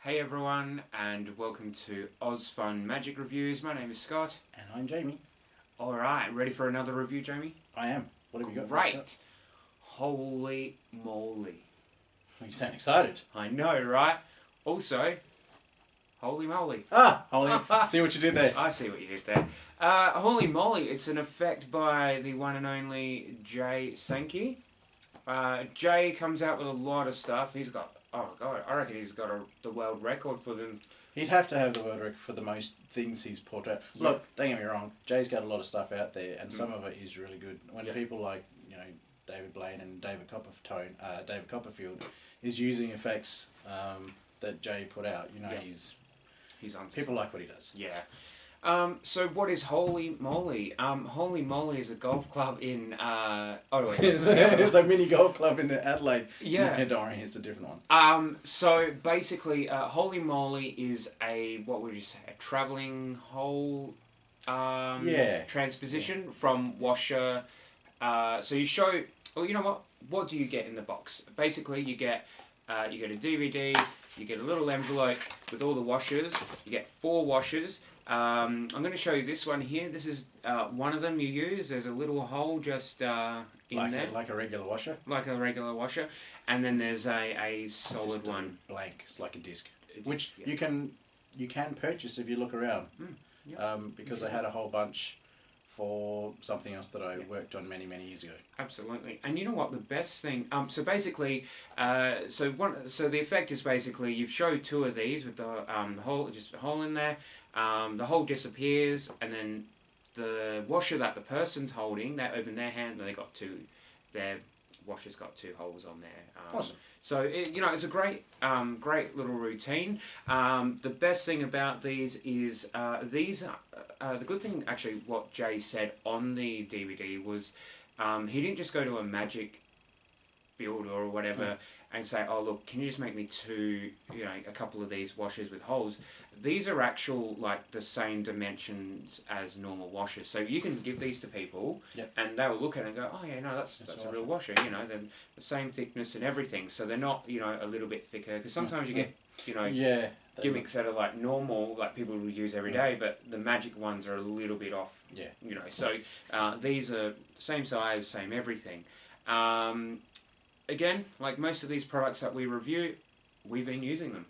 Hey everyone, and welcome to Oz Fun Magic Reviews. My name is Scott. And I'm Jamie. Alright, ready for another review, Jamie? I am. What have you got? Right. Holy moly. You sound excited. I know, right? Also, holy moly. Holy. See what you did there. I see what you did there. Holy moly, it's an effect by the one and only Jay Sankey. Jay comes out with a lot of stuff. He's got, oh god, I reckon he's got the world record for them. He'd have to have the world record for the most things he's put out. Yep. Look, don't get me wrong. Jay's got a lot of stuff out there, and some of it is really good. When people like David Blaine and David Copperfield is using effects that Jay put out, he's on. People like what he does. Yeah. So what is Holy Moly? Holy Moly is a golf club in It's a mini golf club in Adelaide. Yeah. No, don't worry, it's a different one. So basically, Holy Moly is what would you say, a travelling hole transposition from Washer. So you show, well, you know what do you get in the box? Basically, you get a DVD, you get a little envelope with all the washers, you get 4 washers. I'm going to show you this one here. This is one of them you use. There's a little hole just in there. Like a regular washer? Like a regular washer. And then there's a solid just one. Blank. It's like a disc. Which you can purchase if you look around. Because I had a whole bunch for something else that I worked on many years ago. Absolutely. And you know what the best thing, so basically, so the effect is basically you've showed 2 of these with the hole, just a hole in there, the hole disappears, and then the washer that the person's holding, they open their hand and their washer's got 2 holes on there. Awesome. So it's a great little routine. The best thing about these is the good thing actually what Jay said on the DVD was he didn't just go to a magic builder or whatever and say, oh look, can you just make me 2, a couple of these washers with holes. These are actual, like, the same dimensions as normal washers. So you can give these to people and they'll look at it and go, oh yeah, no, that's a real washer. They're the same thickness and everything. So they're not, a little bit thicker. Because sometimes you get, gimmicks that are like normal, like people would use every day, but the magic ones are a little bit off. Yeah. So these are same size, same everything. Again, like most of these products that we review, we've been using them.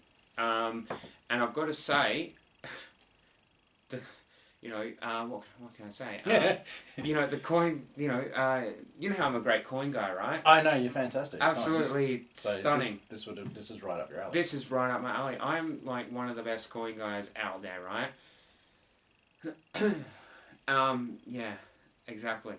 And I've got to say, what can I say? The coin, you know how I'm a great coin guy, right? I know, you're fantastic. Absolutely stunning. This is right up your alley. This is right up my alley. I'm like one of the best coin guys out there, right? Yeah, exactly.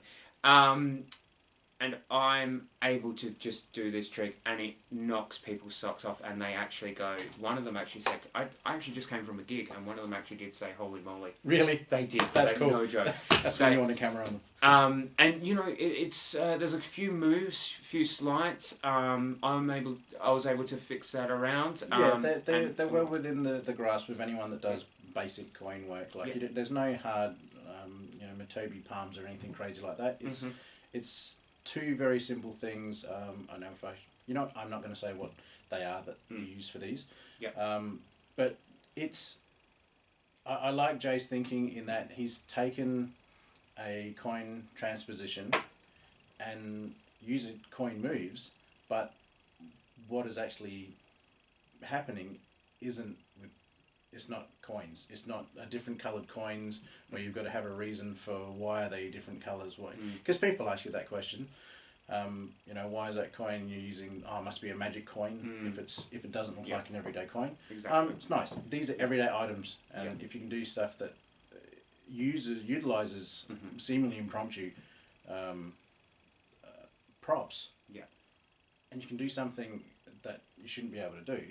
And I'm able to just do this trick and it knocks people's socks off and they actually go, one of them actually said, I actually just came from a gig and one of them actually did say, holy moly. Really? They did. That's cool. No joke. That's when you want a camera on them. And it's there's a few moves, few slides. I was able to fix that around. They're well within the grasp of anyone that does basic coin work. Like there's no hard, Matobi palms or anything crazy like that. It's 2 very simple things. I know I'm not going to say what they are that you use for these. But I like Jay's thinking in that he's taken a coin transposition and using coin moves, but what is actually happening it's not coins. It's not a different coloured coins where you've got to have a reason for why are they different colours. Because people ask you that question. Why is that coin you're using? Oh, it must be a magic coin if it doesn't look like an everyday coin. Exactly. It's nice. These are everyday items, and if you can do stuff that utilizes seemingly impromptu props, and you can do something that you shouldn't be able to do,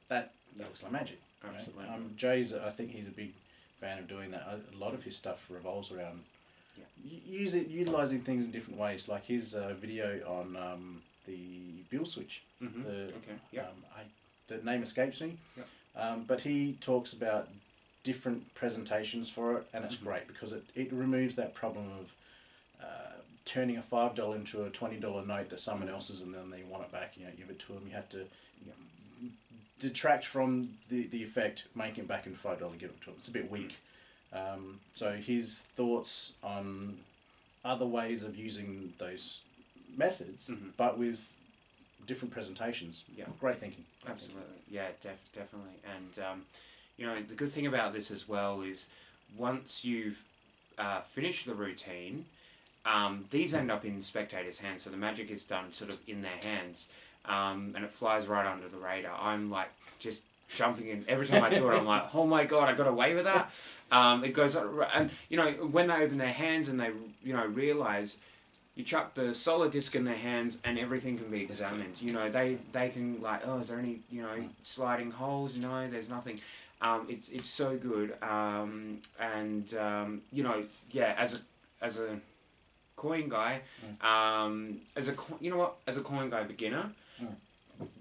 that looks like magic. Absolutely. Jay's, I think he's a big fan of doing that. A lot of his stuff revolves around utilising things in different ways. Like his video on the Bill switch. The name escapes me. But he talks about different presentations for it, and it's great because it removes that problem of turning a $5 into a $20 note that someone else's, and then they want it back. Give it to them. You have to detract from the effect, making it back into $5 gift tool. It's a bit weak. So his thoughts on other ways of using those methods, but with different presentations. Yeah, great thinking. Absolutely. Yeah, definitely. And you know, the good thing about this as well is once you've finished the routine, these end up in spectators' hands, so the magic is done sort of in their hands, and it flies right under the radar. I'm like just jumping in every time I do it. I'm like, oh my god, I got away with that. It goes, and you know, when they open their hands and they, you know, realize. You chuck the solid disc in their hands and everything can be examined. You know, they can like, oh, is there any, you know, sliding holes? No, there's nothing. It's so good. You know, yeah, as a coin guy, you know what, as a coin guy beginner,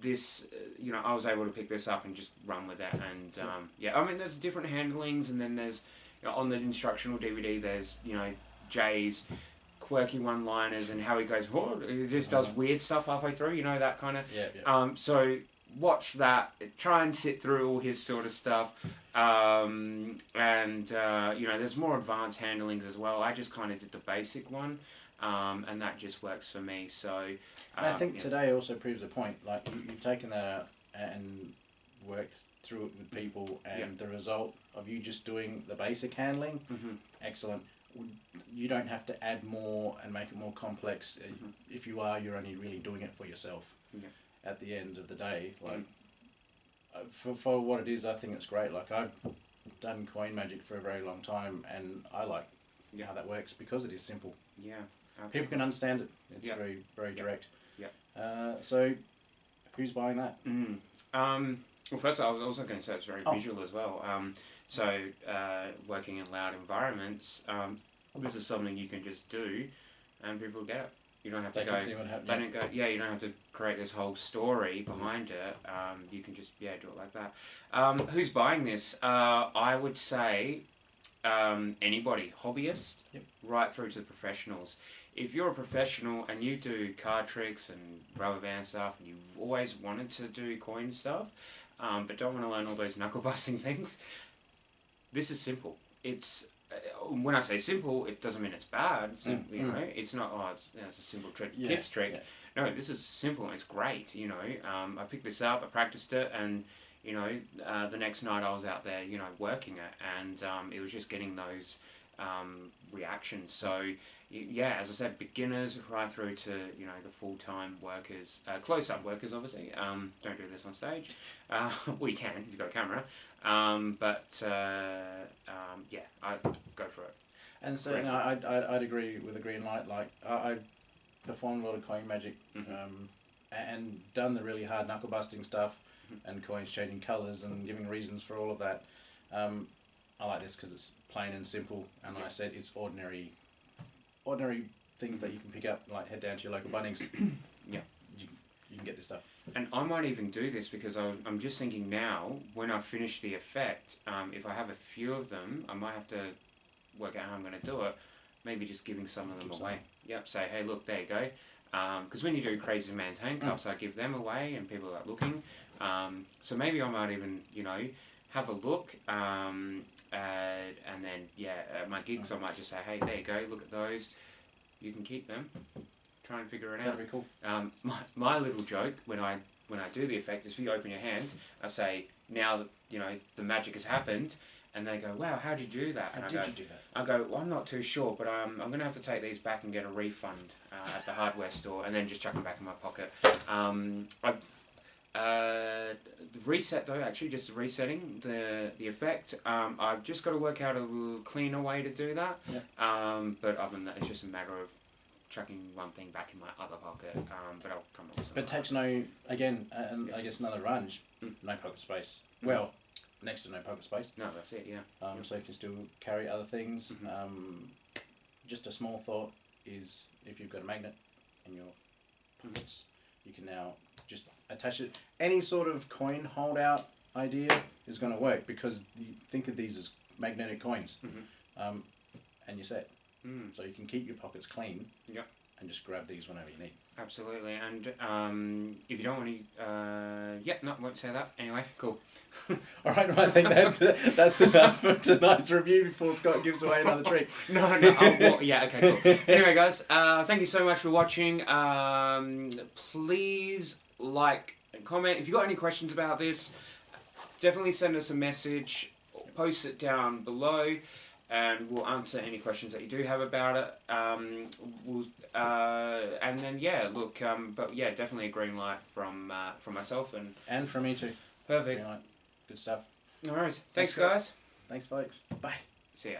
this, you know, I was able to pick this up and just run with it. And yeah, I mean, there's different handlings, and then there's, you know, on the instructional DVD, there's, you know, Jay's quirky one-liners and how he goes, oh, he just does weird stuff halfway through, you know, that kind of. So watch that, try and sit through all his sort of stuff, and you know, there's more advanced handlings as well. I just kind of did the basic one, and that just works for me. So and I think today also proves a point. Like you've taken that out and worked through it with people, and the result of you just doing the basic handling, excellent. You don't have to add more and make it more complex. If you are, you're only really doing it for yourself. At the end of the day, like for what it is, I think it's great. Like I've done coin magic for a very long time, and I like how that works because it is simple. Yeah, absolutely. People can understand it. It's very direct. So, who's buying that? Well, first I was also going to say it's very visual as well. So, working in loud environments, this is something you can just do, and people get it. You don't have to go. See what happens. They don't go. Yeah, you don't have to create this whole story behind it. You can just do it like that. Who's buying this? I would say anybody, hobbyist, right through to the professionals. If you're a professional and you do card tricks and rubber band stuff, and you've always wanted to do coin stuff, but don't want to learn all those knuckle busting things, this is simple. It's when I say simple, it doesn't mean it's bad. You know, it's not. Oh, it's a simple trick, kid's trick. No, this is simple. And it's great. You know, I picked this up, I practiced it, and you know, the next night I was out there, you know, working it, and it was just getting those reactions. So yeah, as I said, beginners right through to, you know, the full-time workers, close-up workers obviously. Don't do this on stage. Well, you can if you've got a camera. Yeah, I'd go for it. And so no, I'd agree with the green light. Like I've performed a lot of coin magic, and done the really hard knuckle busting stuff, and coins changing colours and giving reasons for all of that. I like this because it's plain and simple, and like I said, it's ordinary things that you can pick up. Like head down to your local Bunnings. You can get this stuff. And I might even do this because I'm just thinking now, when I finish the effect, if I have a few of them, I might have to work out how I'm going to do it. Maybe just giving some of them away. Yep, say, hey, look, there you go. Because when you do Crazy Man's handcuffs, I give them away and people are looking. So maybe I might even, you know, have a look. And then, at my gigs, I might just say, hey, there you go, look at those. You can keep them. Try and figure it out. That'd be cool. My little joke when I do the effect is, if you open your hand, I say, now that, you know, the magic has happened, and they go, wow, how did you do that? How did you do that? I go, well, I'm not too sure, but I'm going to have to take these back and get a refund at the hardware store, and then just chuck them back in my pocket. Reset though, actually, just resetting the effect. I've just got to work out a little cleaner way to do that. But other than that, it's just a matter of chucking one thing back in my other pocket, but I'll come up with something. But takes no, again, I guess another advantage, no pocket space. Well, next to no pocket space. No, that's it, So you can still carry other things. Just a small thought is, if you've got a magnet in your pockets, you can now just attach it. Any sort of coin holdout idea is going to work, because you think of these as magnetic coins, and you're set. So you can keep your pockets clean, and and just grab these whenever you need. Absolutely, and if you don't want to, no, won't say that. Anyway, cool. All right, well, I think that's enough for tonight's review before Scott gives away another treat. No, yeah, okay, cool. Anyway, guys, thank you so much for watching. Please like and comment. If you've got any questions about this, definitely send us a message, or post it down below, and we'll answer any questions that you do have about it. And then look, but yeah, definitely a green light from myself And from me too. Perfect. Green light. Good stuff. No worries. Thanks, guys. Thanks, folks. Bye. See ya.